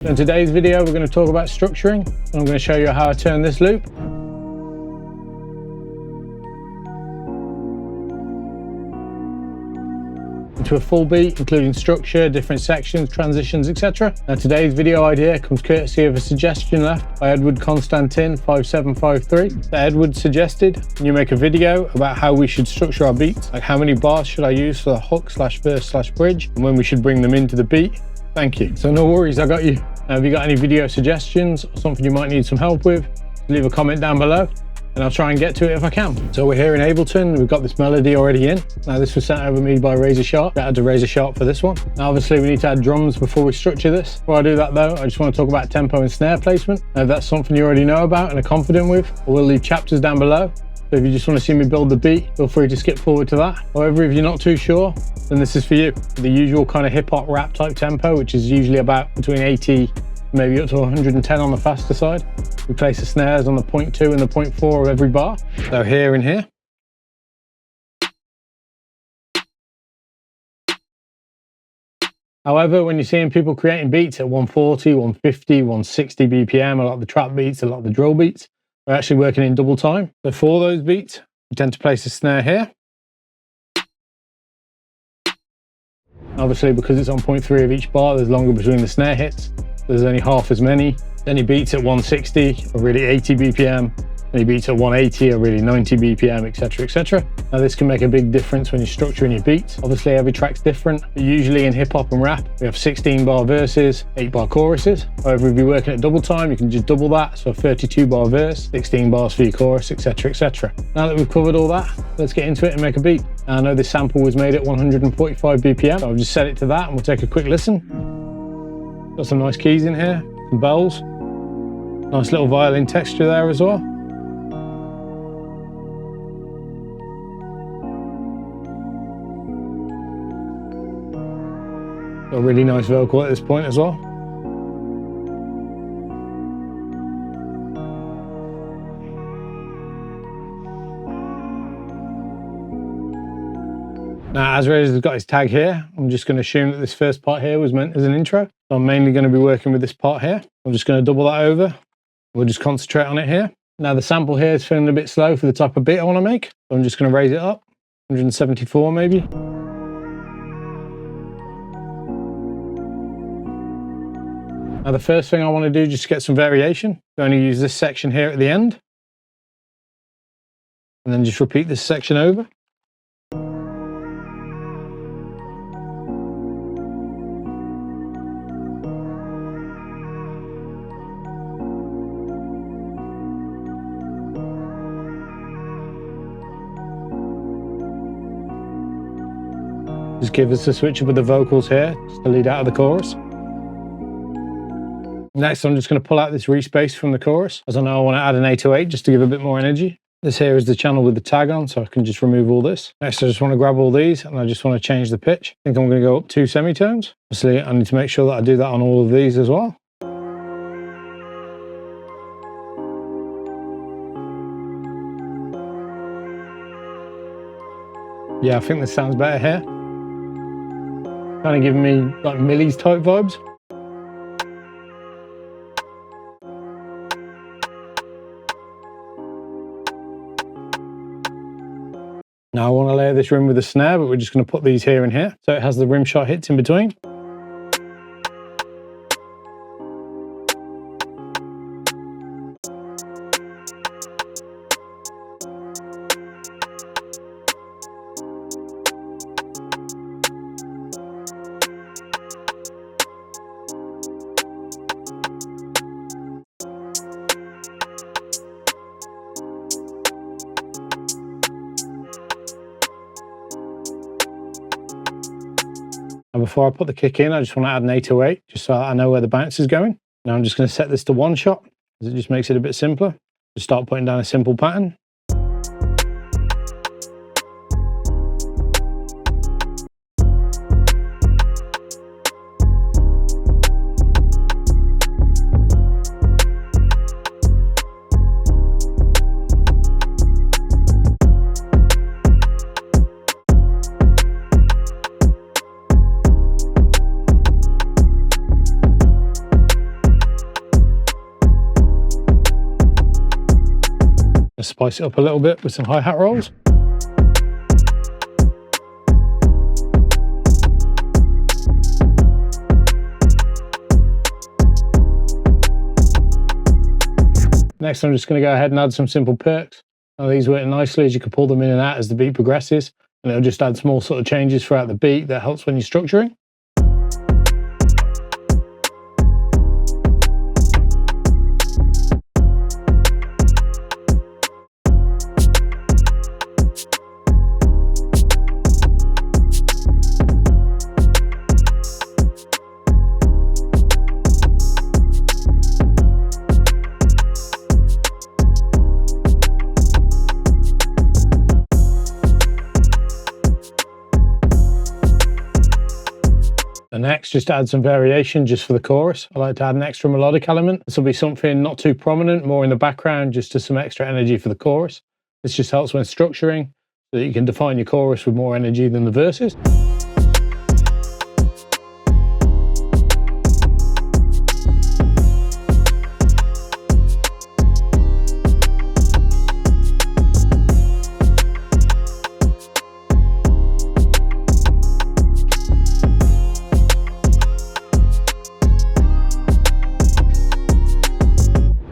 In today's video, we're going to talk about structuring, and I'm going to show you how I turn this loop into a full beat, including structure, different sections, transitions, etc. Now today's video idea comes courtesy of a suggestion left by Edward Constantin 5753. That Edward suggested you make a video about how we should structure our beats, like how many bars should I use for the hook / verse / bridge, and when we should bring them into the beat. Thank you. So no worries, I got you. Now, if you got any video suggestions or something you might need some help with, leave a comment down below and I'll try and get to it if I can. So we're here in Ableton, we've got this melody already in. Now this was sent over me by Razor Sharp. I had to Razor Sharp for this one. Now obviously we need to add drums before we structure this. Before I do that though, I just want to talk about tempo and snare placement. Now if that's something you already know about and are confident with, I will leave chapters down below. So if you just want to see me build the beat, feel free to skip forward to that. However, if you're not too sure, then this is for you. The usual kind of hip hop rap type tempo, which is usually about between 80, maybe up to 110 on the faster side. We place the snares on the 0.2 and the 0.4 of every bar. So here and here. However, when you're seeing people creating beats at 140, 150, 160 BPM, a lot of the trap beats, a lot of the drill beats, we're actually working in double time. So for those beats, we tend to place a snare here. Obviously, because it's on 0.3 of each bar, there's longer between the snare hits. There's only half as many. Any beats at 160 are really 80 BPM. Any beats at 180 are really 90 BPM, etc, etc. Now this can make a big difference when you're structuring your beats. Obviously every track's different, but usually in hip hop and rap, we have 16 bar verses, 8 bar choruses. However, if you're working at double time, you can just double that. So 32 bar verse, 16 bars for your chorus, etc, etc. Now that we've covered all that, let's get into it and make a beat. Now, I know this sample was made at 145 BPM, so I've just set it to that and we'll take a quick listen. Got some nice keys in here, some bells, nice little violin texture there as well. Got a really nice vocal at this point as well. Now, as Razor's got his tag here, I'm just going to assume that this first part here was meant as an intro. So I'm mainly going to be working with this part here. I'm just going to double that over. We'll just concentrate on it here. Now the sample here is feeling a bit slow for the type of beat I want to make. So I'm just going to raise it up, 174 maybe. Now the first thing I want to do just to get some variation, I'm going to use this section here at the end. And then just repeat this section over. Just give us a switch up with the vocals here, just to lead out of the chorus. Next, I'm just going to pull out this respace from the chorus, as I know I want to add an 808 just to give a bit more energy. This here is the channel with the tag on, so I can just remove all this. Next, I just want to grab all these, and I just want to change the pitch. I think I'm going to go up 2 semitones. Obviously, I need to make sure that I do that on all of these as well. Yeah, I think this sounds better here. Kind of giving me like Millie's type vibes. Now I want to layer this rim with a snare, but we're just going to put these here and here, so it has the rim shot hits in between. And before I put the kick in, I just want to add an 808, just so I know where the bounce is going. Now I'm just going to set this to 1 shot, because it just makes it a bit simpler. Just start putting down a simple pattern. Let's spice it up a little bit with some hi-hat rolls. Next, I'm just going to go ahead and add some simple perks. Now these work nicely as you can pull them in and out as the beat progresses, and it'll just add small sort of changes throughout the beat that helps when you're structuring. And next, just to add some variation just for the chorus, I like to add an extra melodic element. This will be something not too prominent, more in the background, just to some extra energy for the chorus. This just helps when structuring, so that you can define your chorus with more energy than the verses.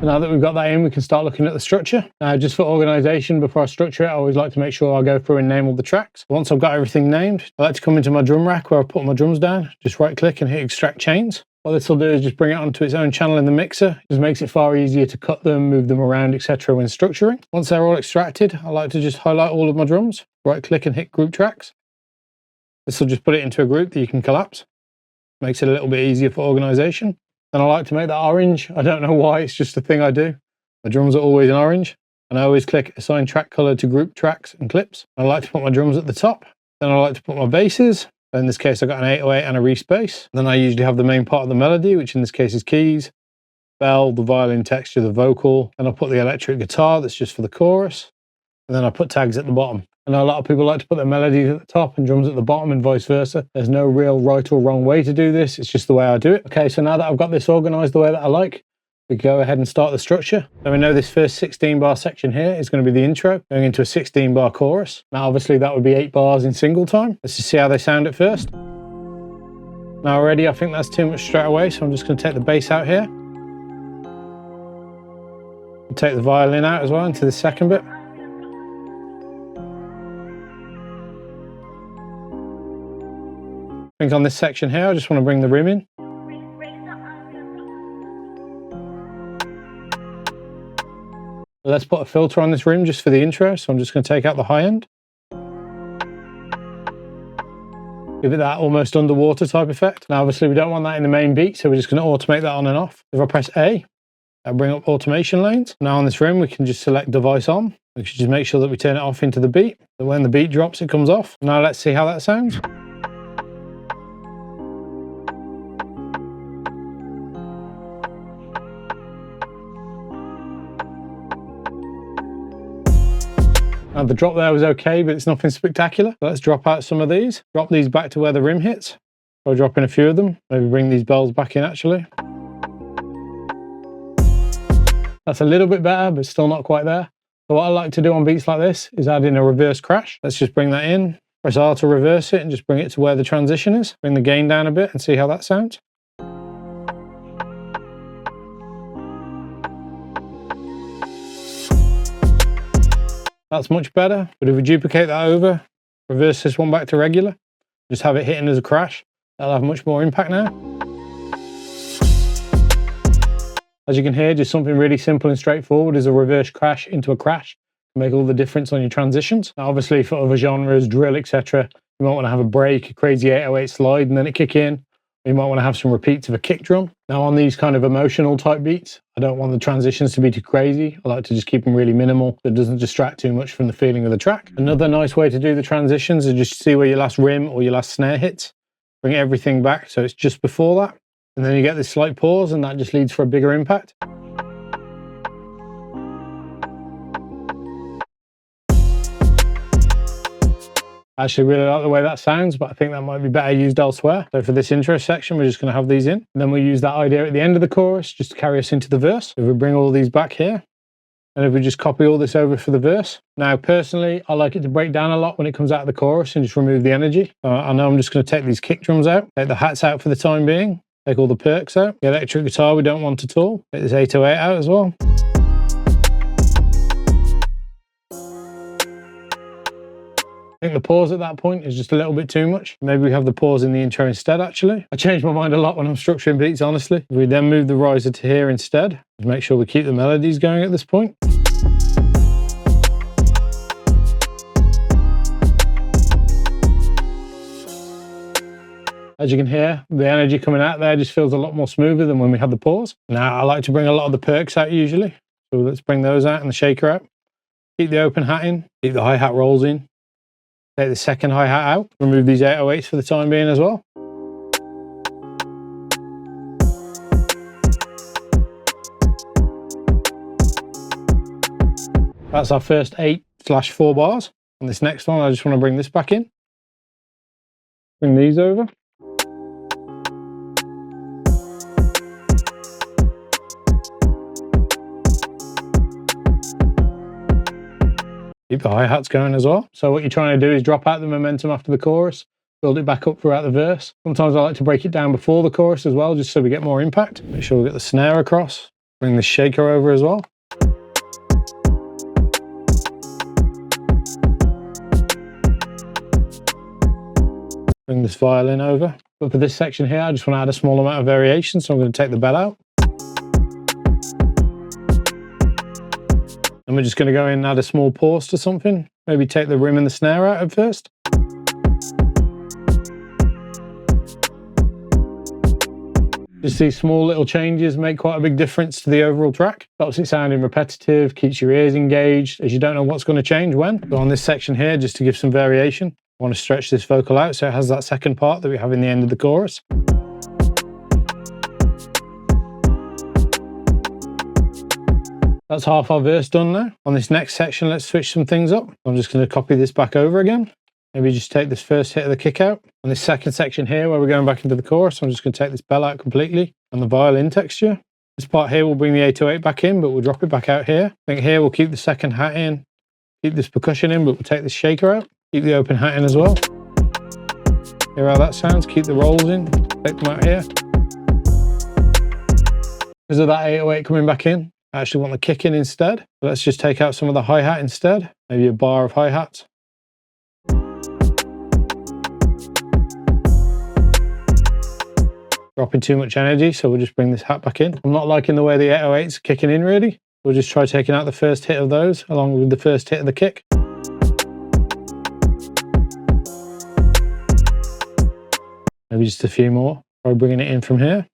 Now that we've got that in, we can start looking at the structure. Now, just for organization, before I structure it, I always like to make sure I go through and name all the tracks. Once I've got everything named, I like to come into my drum rack where I put my drums down, just right click and hit extract chains. What this will do is just bring it onto its own channel in the mixer. It just makes it far easier to cut them, move them around, etc. when structuring. Once they're all extracted, I like to just highlight all of my drums, right click and hit group tracks. This will just put it into a group that you can collapse. Makes it a little bit easier for organization. And I like to make that orange. I don't know why, it's just a thing I do. My drums are always in orange. And I always click assign track color to group tracks and clips. I like to put my drums at the top. Then I like to put my basses. In this case, I've got an 808 and a re-space. Then I usually have the main part of the melody, which in this case is keys, bell, the violin texture, the vocal. Then I'll put the electric guitar that's just for the chorus. And then I put tags at the bottom. I know a lot of people like to put their melodies at the top and drums at the bottom and vice versa. There's no real right or wrong way to do this. It's just the way I do it. Okay, so now that I've got this organized the way that I like, we go ahead and start the structure. So we know this first 16 bar section here is going to be the intro, going into a 16 bar chorus. Now obviously that would be 8 bars in single time. Let's just see how they sound at first. Now already I think that's too much straight away, so I'm just going to take the bass out here. I'll take the violin out as well into the second bit. I think on this section here, I just want to bring the rim in. Let's put a filter on this rim just for the intro, so I'm just going to take out the high end. Give it that almost underwater type effect. Now obviously we don't want that in the main beat, so we're just going to automate that on and off. If I press A, that'll bring up automation lanes. Now on this rim, we can just select device on. We should just make sure that we turn it off into the beat, so when the beat drops, it comes off. Now let's see how that sounds. Now the drop there was okay, but it's nothing spectacular. So let's drop out some of these. Drop these back to where the rim hits. I'll drop in a few of them. Maybe bring these bells back in actually. That's a little bit better, but still not quite there. So what I like to do on beats like this is add in a reverse crash. Let's just bring that in. Press R to reverse it and just bring it to where the transition is. Bring the gain down a bit and see how that sounds. That's much better, but if we duplicate that over, reverse this one back to regular, just have it hitting as a crash, that'll have much more impact now. As you can hear, just something really simple and straightforward is a reverse crash into a crash to make all the difference on your transitions. Now obviously for other genres, drill, etc., you might want to have a break, a crazy 808 slide and then it kick in. You might want to have some repeats of a kick drum. Now on these kind of emotional type beats, I don't want the transitions to be too crazy. I like to just keep them really minimal so it doesn't distract too much from the feeling of the track. Another nice way to do the transitions is just see where your last rim or your last snare hits. Bring everything back so it's just before that. And then you get this slight pause and that just leads for a bigger impact. I actually really like the way that sounds, but I think that might be better used elsewhere. So for this intro section, we're just going to have these in. And then we'll use that idea at the end of the chorus just to carry us into the verse. If we bring all these back here, And if we just copy all this over for the verse. Now, personally, I like it to break down a lot when it comes out of the chorus and just remove the energy. I know I'm just going to take these kick drums out, take the hats out for the time being, take all the perks out. The electric guitar we don't want at all. Take this 808 out as well. I think the pause at that point is just a little bit too much. Maybe we have the pause in the intro instead, actually. I change my mind a lot when I'm structuring beats, honestly. We then move the riser to here instead. Just make sure we keep the melodies going at this point. As you can hear, the energy coming out there just feels a lot more smoother than when we had the pause. Now, I like to bring a lot of the perks out usually. So let's bring those out and the shaker out. Keep the open hat in, keep the hi-hat rolls in. Take the second hi-hat out, remove these 808s for the time being as well. That's our first 8/4 bars. On this next one, I just want to bring this back in. Bring these over. Keep the hi-hats going as well. So what you're trying to do is drop out the momentum after the chorus, build it back up throughout the verse. Sometimes I like to break it down before the chorus as well, just so we get more impact. Make sure we get the snare across. Bring the shaker over as well. Bring this violin over. But for this section here, I just want to add a small amount of variation, so I'm going to take the bell out. And we're just going to go in and add a small pause to something. Maybe take the rim and the snare out at first. Just these small little changes make quite a big difference to the overall track. Stops it sounding repetitive, keeps your ears engaged, as you don't know what's going to change when. So on this section here, just to give some variation, I want to stretch this vocal out so it has that second part that we have in the end of the chorus. That's half our verse done now. On this next section, let's switch some things up. I'm just going to copy this back over again. Maybe just take this first hit of the kick out. On this second section here, where we're going back into the chorus, I'm just going to take this bell out completely and the violin texture. This part here, we'll bring the 808 back in, but we'll drop it back out here. I think here, we'll keep the second hat in, keep this percussion in, but we'll take this shaker out. Keep the open hat in as well. Hear how that sounds? Keep the rolls in, take them out here. Because of that 808 coming back in, I actually want the kick in instead. So let's just take out some of the hi-hat instead. Maybe a bar of hi-hats. Dropping too much energy, so we'll just bring this hat back in. I'm not liking the way the 808's kicking in really. We'll just try taking out the first hit of those along with the first hit of the kick. Maybe just a few more. Try bringing it in from here.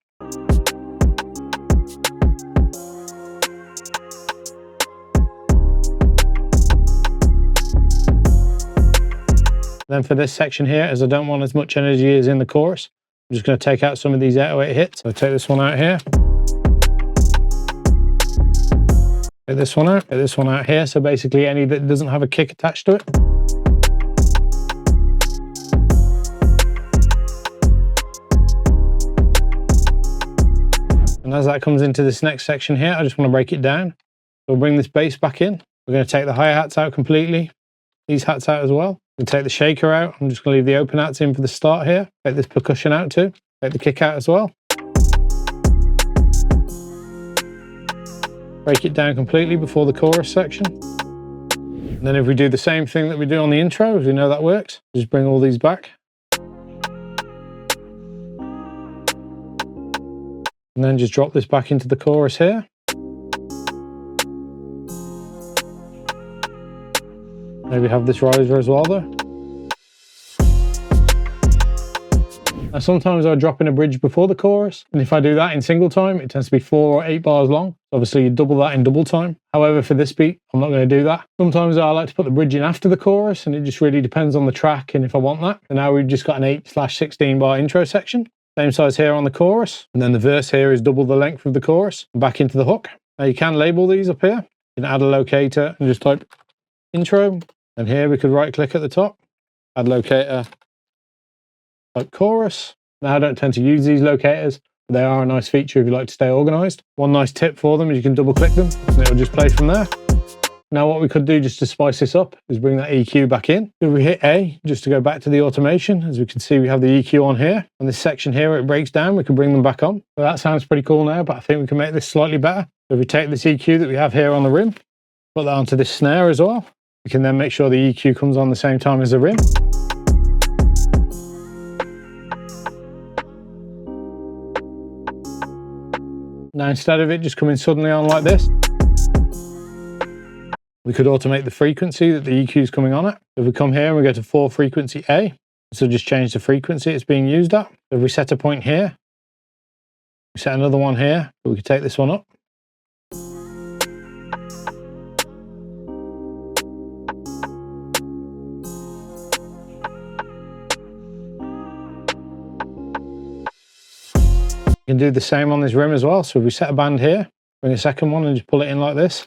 Then for this section here, as I don't want as much energy as in the chorus, I'm just going to take out some of these 808 hits. So take this one out here. Take this one out. Take this one out here. So basically any that doesn't have a kick attached to it. And as that comes into this next section here, I just want to break it down. So we'll bring this bass back in. We're going to take the hi-hats out completely. These hats out as well. We'll take the shaker out. I'm just going to leave the open hats in for the start here. Take this percussion out too. Take the kick out as well. Break it down completely before the chorus section. And then if we do the same thing that we do on the intro, as we know that works, just bring all these back. And then just drop this back into the chorus here. Maybe have this riser as well though. Now sometimes I drop in a bridge before the chorus, and if I do that in single time, it tends to be 4 or 8 bars long. Obviously you double that in double time. However, for this beat, I'm not going to do that. Sometimes I like to put the bridge in after the chorus, and it just really depends on the track and if I want that. And now we've just got an 8/16 bar intro section. Same size here on the chorus, and then the verse here is double the length of the chorus. Back into the hook. Now you can label these up here. You can add a locator and just type intro. And here we could right click at the top, add locator, type chorus. Now I don't tend to use these locators, but they are a nice feature if you like to stay organized. One nice tip for them is you can double click them and it'll just play from there. Now what we could do just to spice this up is bring that EQ back in. If we hit A, just to go back to the automation, as we can see we have the EQ on here. On this section here where it breaks down, we can bring them back on. So that sounds pretty cool now, but I think we can make this slightly better. So if we take this EQ that we have here on the rim, put that onto this snare as well, we can then make sure the EQ comes on the same time as the rim. Now instead of it just coming suddenly on like this, we could automate the frequency that the EQ is coming on at. If we come here and we go to 4 frequency A, so just change the frequency it's being used at. If we set a point here, we set another one here, but we could take this one up. You can do the same on this rim as well. So if we set a band here, bring a second one and just pull it in like this.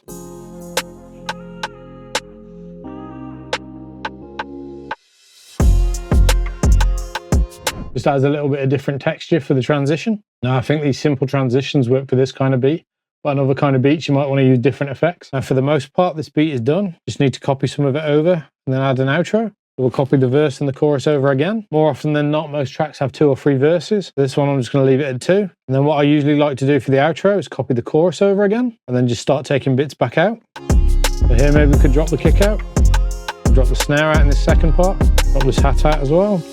Just adds a little bit of different texture for the transition. Now I think these simple transitions work for this kind of beat, but on other kind of beats you might want to use different effects. Now for the most part this beat is done. Just need to copy some of it over and then add an outro. We'll copy the verse and the chorus over again. More often than not, most tracks have 2 or 3 verses. This one I'm just going to leave it at 2. And then what I usually like to do for the outro is copy the chorus over again and then just start taking bits back out. So here maybe we could drop the kick out, drop the snare out in this second part, drop this hat out as well.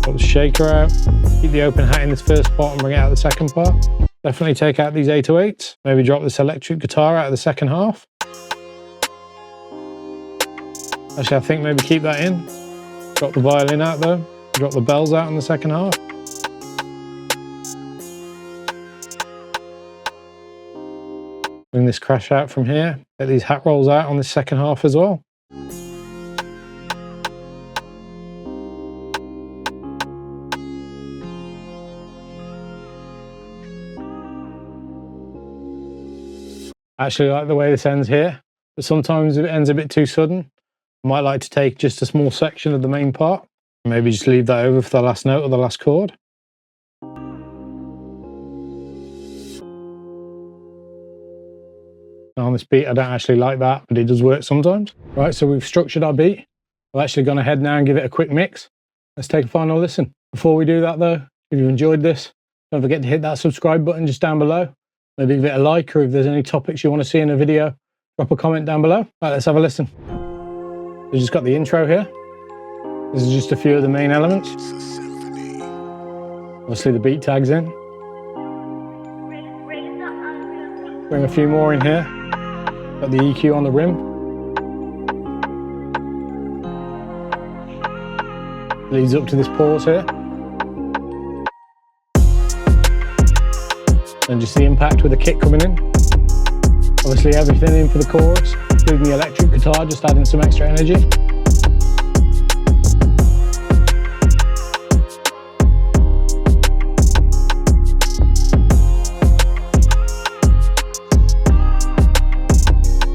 Drop the shaker out, keep the open hat in this first part and bring it out the second part. Definitely take out these 808s. Maybe drop this electric guitar out of the second half. Actually, I think maybe keep that in. Drop the violin out though. Drop the bells out in the second half. Bring this crash out from here. Get these hat rolls out on the second half as well. I actually like the way this ends here, but sometimes if it ends a bit too sudden, I might like to take just a small section of the main part, maybe just leave that over for the last note or the last chord. Now on this beat I don't actually like that, but it does work sometimes. Right, so we've structured our beat. I've actually gone ahead now and give it a quick mix. Let's take a final listen. Before we do that though, if you enjoyed this, don't forget to hit that subscribe button just down below. Maybe give it a like, or if there's any topics you want to see in a video, drop a comment down below. Right, let's have a listen. We've just got the intro here. This is just a few of the main elements. Obviously the beat tags in. Bring a few more in here. Got the EQ on the rim. Leads up to this pause here. And just the impact with the kick coming in. Obviously everything in for the chorus, including the electric guitar, just adding some extra energy.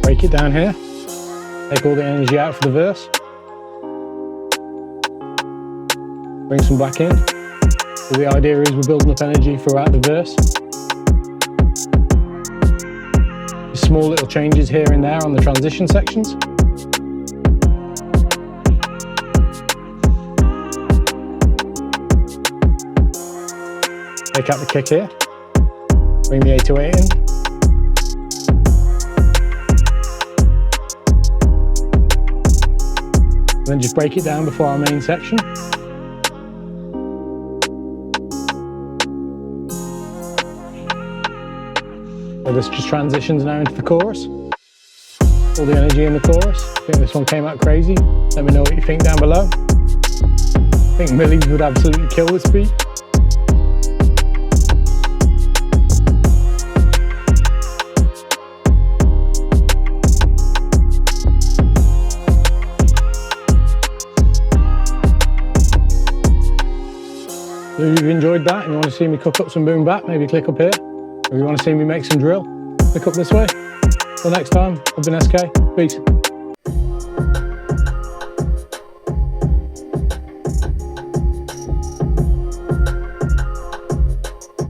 Break it down here. Take all the energy out for the verse. Bring some back in. So the idea is we're building up energy throughout the verse. Small little changes here and there on the transition sections. Take out the kick here. Bring the 808 in. And then just break it down before our main section. So this just transitions now into the chorus. All the energy in the chorus. I think this one came out crazy. Let me know what you think down below. I think Millies would absolutely kill this beat. So if you've enjoyed that and you want to see me cook up some boom bap, maybe click up here. If you want to see me make some drill, click up this way. Till next time, I've been SK. Peace.